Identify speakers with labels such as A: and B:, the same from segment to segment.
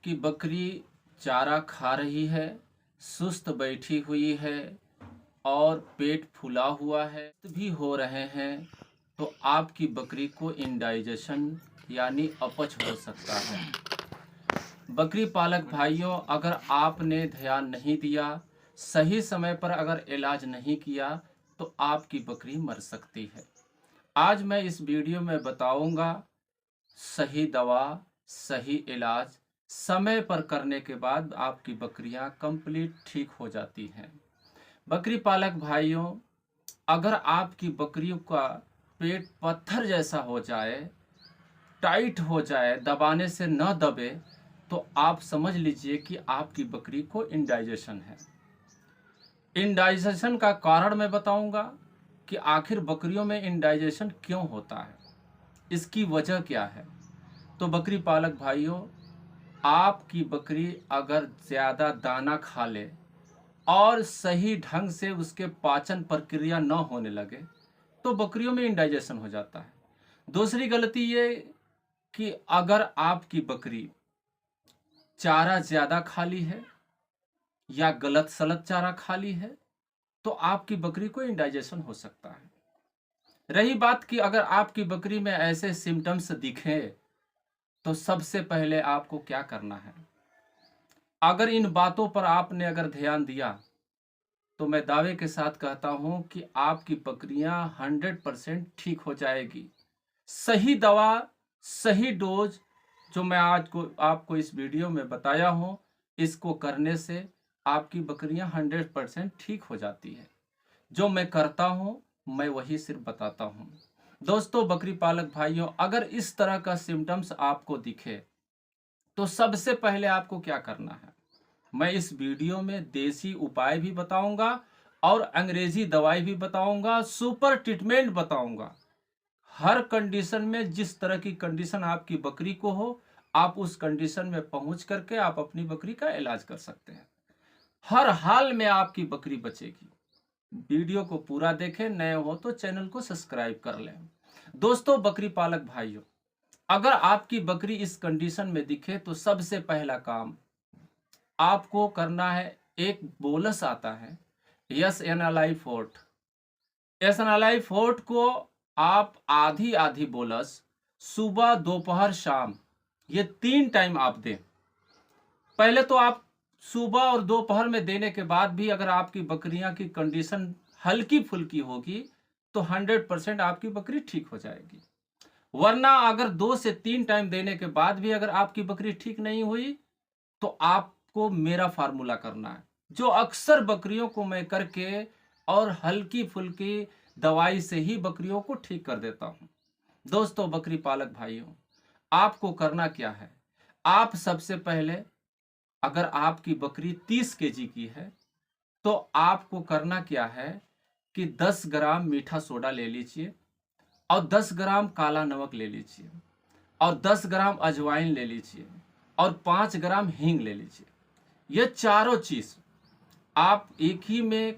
A: आपकी बकरी चारा खा रही है, सुस्त बैठी हुई है और पेट फूला हुआ है भी हो रहे हैं, तो आपकी बकरी को इंडाइजेशन यानी अपच हो सकता है। बकरी पालक भाइयों, अगर आपने ध्यान नहीं दिया, सही समय पर अगर इलाज नहीं किया, तो आपकी बकरी मर सकती है। आज मैं इस वीडियो में बताऊंगा सही दवा, सही इलाज समय पर करने के बाद आपकी बकरियां कंप्लीट ठीक हो जाती हैं। बकरी पालक भाइयों, अगर आपकी बकरियों का पेट पत्थर जैसा हो जाए, टाइट हो जाए, दबाने से न दबे, तो आप समझ लीजिए कि आपकी बकरी को इंडाइजेशन है। इंडाइजेशन का कारण मैं बताऊंगा कि आखिर बकरियों में इंडाइजेशन क्यों होता है, इसकी वजह क्या है। तो बकरी पालक भाइयों, आपकी बकरी अगर ज़्यादा दाना खा ले और सही ढंग से उसके पाचन प्रक्रिया न होने लगे, तो बकरियों में इंडाइजेशन हो जाता है। दूसरी गलती ये कि अगर आपकी बकरी चारा ज़्यादा खा ली है या गलत सलत चारा खा ली है, तो आपकी बकरी को इंडाइजेशन हो सकता है। रही बात कि अगर आपकी बकरी में ऐसे सिम्टम्स दिखें, तो सबसे पहले आपको क्या करना है। अगर इन बातों पर आपने अगर ध्यान दिया, तो मैं दावे के साथ कहता हूं कि आपकी बकरियां 100% ठीक हो जाएगी। सही दवा, सही डोज जो मैं आज को आपको इस वीडियो में बताया हूं, इसको करने से आपकी बकरियां 100% ठीक हो जाती है। जो मैं करता हूं, मैं वही सिर्फ बताता हूं। दोस्तों बकरी पालक भाइयों, अगर इस तरह का सिम्टम्स आपको दिखे, तो सबसे पहले आपको क्या करना है। मैं इस वीडियो में देसी उपाय भी बताऊंगा और अंग्रेजी दवाई भी बताऊंगा, सुपर ट्रीटमेंट बताऊंगा। हर कंडीशन में, जिस तरह की कंडीशन आपकी बकरी को हो, आप उस कंडीशन में पहुंच करके आप अपनी बकरी का इलाज कर सकते हैं। हर हाल में आपकी बकरी बचेगी। वीडियो को पूरा देखें, नए हो तो चैनल को सब्सक्राइब कर लें। दोस्तों बकरी पालक भाइयों, अगर आपकी बकरी इस कंडीशन में दिखे, तो सबसे पहला काम आपको करना है, एक बोलस आता है यस एनालाई फोर्ट। यस एनालाई फोर्ट को आप आधी आधी बोलस सुबह, दोपहर, शाम, ये 3 टाइम आप दें। पहले तो आप सुबह और दोपहर में देने के बाद भी अगर आपकी बकरियां की कंडीशन हल्की फुल्की होगी, तो 100% आपकी बकरी ठीक हो जाएगी। वरना अगर 2 से 3 टाइम देने के बाद भी अगर आपकी बकरी ठीक नहीं हुई, तो आपको मेरा फार्मूला करना है, जो अक्सर बकरियों को मैं करके और हल्की फुल्की दवाई से ही बकरियों को ठीक कर देता हूं। दोस्तों बकरी पालक भाइयों, आपको करना क्या है। आप सबसे पहले, अगर आपकी बकरी 30 केजी की है, तो आपको करना क्या है कि 10 ग्राम मीठा सोडा ले लीजिए और 10 ग्राम काला नमक ले लीजिए और 10 ग्राम अजवाइन ले लीजिए और 5 ग्राम हींग ले लीजिए। ये चारों चीज आप एक ही में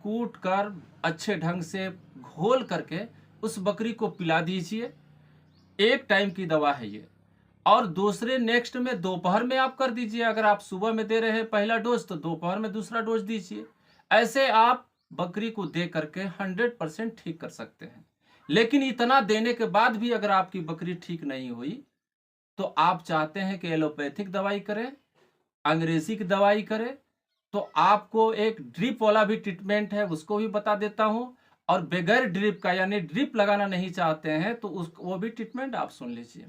A: कूट कर अच्छे ढंग से घोल करके उस बकरी को पिला दीजिए। एक टाइम की दवा है ये। और दूसरे नेक्स्ट में दोपहर में आप कर दीजिए। अगर आप सुबह में दे रहे हैं पहला डोज, तो दोपहर में दूसरा डोज दीजिए। ऐसे आप बकरी को दे करके 100% ठीक कर सकते हैं। लेकिन इतना देने के बाद भी अगर आपकी बकरी ठीक नहीं हुई, तो आप चाहते हैं कि एलोपैथिक दवाई करें, अंग्रेजी की दवाई करें, तो आपको एक ड्रिप वाला भी ट्रीटमेंट है, उसको भी बता देता हूं। और बगैर ड्रिप का, यानी ड्रिप लगाना नहीं चाहते हैं, तो वो भी ट्रीटमेंट आप सुन लीजिए।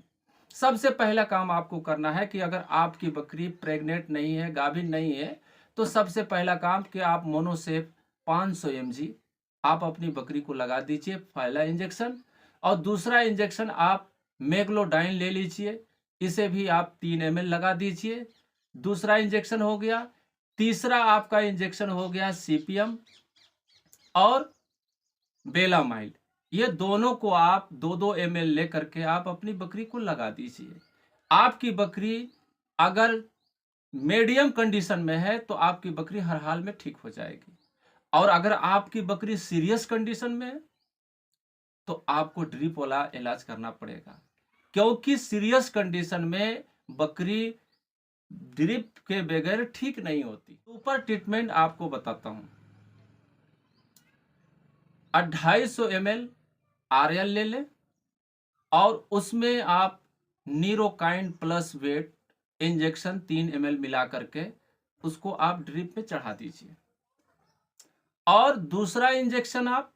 A: सबसे पहला काम आपको करना है कि अगर आपकी बकरी प्रेग्नेंट नहीं है, गाभिन नहीं है, तो सबसे पहला काम कि आप मोनोसेफ 500 mg आप अपनी बकरी को लगा दीजिए, पहला इंजेक्शन। और दूसरा इंजेक्शन आप मेगलोडाइन ले लीजिए, इसे भी आप 3 ml लगा दीजिए। दूसरा इंजेक्शन हो गया। तीसरा आपका इंजेक्शन हो गया सीपीएम और बेलामाइल। ये दोनों को आप 2-2 ml लेकर के आप अपनी बकरी को लगा दीजिए। आपकी बकरी अगर मीडियम कंडीशन में है, तो आपकी बकरी हर हाल में ठीक हो जाएगी। और अगर आपकी बकरी सीरियस कंडीशन में है, तो आपको ड्रिप वाला इलाज करना पड़ेगा। क्योंकि सीरियस कंडीशन में बकरी ड्रिप के बगैर ठीक नहीं होती। सुपर ट्रीटमेंट आपको बताता हूँ। 250 ml RL ले लें और उसमें आप नीरोकाइन प्लस वेट इंजेक्शन 3 ml मिला करके उसको आप ड्रिप में चढ़ा दीजिए। और दूसरा इंजेक्शन आप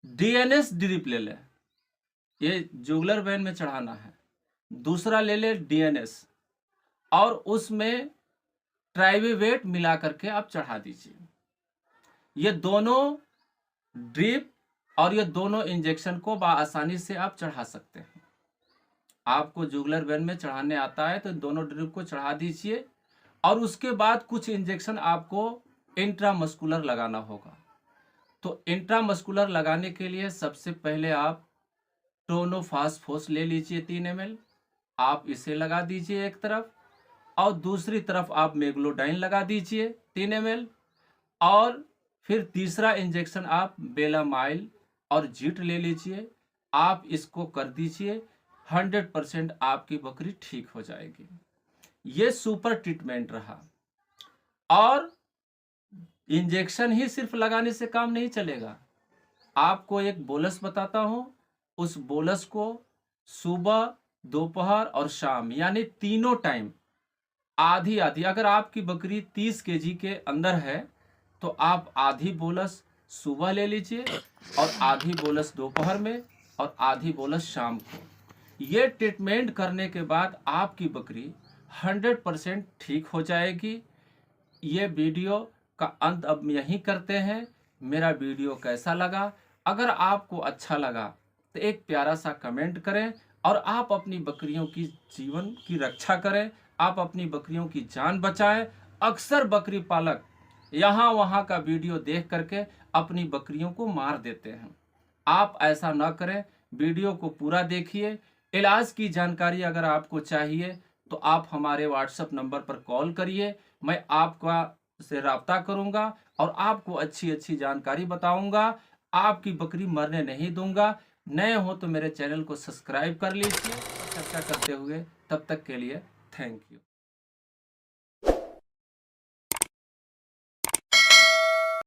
A: DNS ड्रिप ले लें, ये जुगलर वेन में चढ़ाना है। दूसरा ले लें DNS और उसमें ट्राइवेट मिला करके आप चढ़ा दीजिए। ये दोनों ड्रिप और ये दोनों इंजेक्शन को आसानी से आप चढ़ा सकते हैं। आपको जुगलर वेन में चढ़ाने आता है तो दोनों ड्रिप को चढ़ा दीजिए और उसके बाद कुछ इंजेक्शन आपको इंट्रामस्कुलर लगाना होगा। तो इंट्रामस्कुलर लगाने के लिए सबसे पहले आप टोनोफास्फोस ले लीजिए 3 ml, आप इसे लगा दीजिए एक तरफ और दूसरी तरफ आप मेग्लोडाइन लगा दीजिए 3 ml और फिर तीसरा इंजेक्शन आप बेलामाइल और जीट ले लीजिए। आप इसको कर दीजिए, 100% आपकी बकरी ठीक हो जाएगी। ये सुपर ट्रीटमेंट रहा। और इंजेक्शन ही सिर्फ लगाने से काम नहीं चलेगा, आपको एक बोलस बताता हूं। उस बोलस को सुबह, दोपहर और शाम यानी तीनों टाइम आधी आधी, अगर आपकी बकरी 30 kg के अंदर है तो आप आधी बोलस सुबह ले लीजिए और आधी बोलस दोपहर में और आधी बोलस शाम को। ये ट्रीटमेंट करने के बाद आपकी बकरी 100% ठीक हो जाएगी। ये वीडियो का अंत अब यहीं करते हैं। मेरा वीडियो कैसा लगा? अगर आपको अच्छा लगा तो एक प्यारा सा कमेंट करें और आप अपनी बकरियों की जीवन की रक्षा करें, आप अपनी बकरियों की जान बचाएं। अक्सर बकरी पालक यहाँ वहाँ का वीडियो देख करके अपनी बकरियों को मार देते हैं। आप ऐसा न करें, वीडियो को पूरा देखिए। इलाज की जानकारी अगर आपको चाहिए तो आप हमारे व्हाट्सएप नंबर पर कॉल करिए, मैं आपका से राब्ता करूंगा और आपको अच्छी अच्छी जानकारी बताऊंगा। आपकी बकरी मरने नहीं दूंगा। नए हो तो मेरे चैनल को सब्सक्राइब कर लीजिए। चर्चा करते हुए, तब तक के लिए थैंक यू।